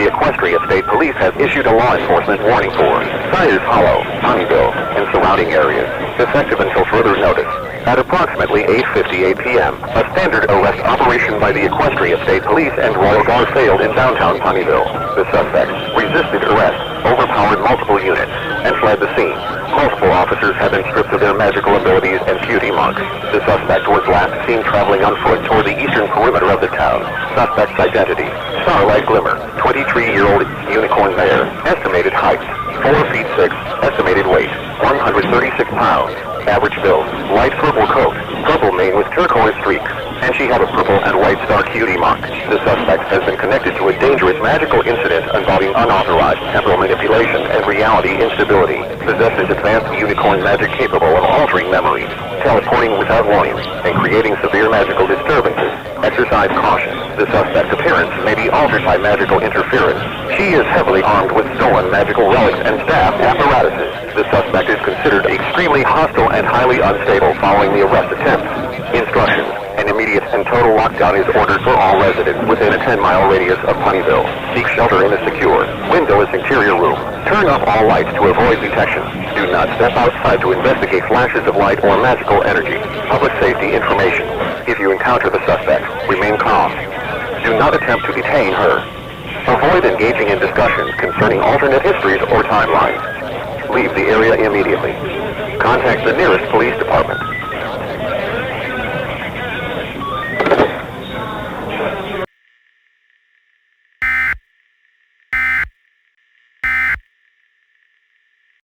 the Equestria State Police has issued a law enforcement warning for Sires Hollow, Ponyville, and surrounding areas, effective until further notice. At approximately 8:58 p.m., a standard arrest operation by the Equestria State Police and Royal Guard failed in downtown Ponyville. The suspect resisted arrest, overpowered multiple units, and fled the scene. Multiple officers have been stripped of their magical abilities and cutie marks. The suspect was last seen traveling on foot toward the eastern perimeter of the town. Suspect's identity: Starlight Glimmer, 23-year-old unicorn mare. Estimated height: 4 feet 6. Estimated weight: 136 pounds. Average build: light purple coat, purple mane with turquoise streaks, and she had a purple and white star cutie mark. The suspect has been connected to a dangerous magical incident involving unauthorized temporal manipulation and reality instability. Possesses advanced unicorn magic capable of altering memories, teleporting without warning, and creating severe magical disturbances. Exercise caution. The suspect's appearance may be altered by magical interference. She is heavily armed with stolen magical relics and staff apparatuses. The suspect is considered extremely hostile and highly unstable following the arrest attempt. Instructions: an immediate and total lockdown is ordered for all residents within a 10-mile radius of Ponyville. Seek shelter in a secure, windowless interior room. Turn off all lights to avoid detection. Do not step outside to investigate flashes of light or magical energy. Public safety information: if you encounter the suspect, remain calm. Do not attempt to detain her. Avoid engaging in discussions concerning alternate histories or timelines. Leave the area immediately. Contact the nearest police department.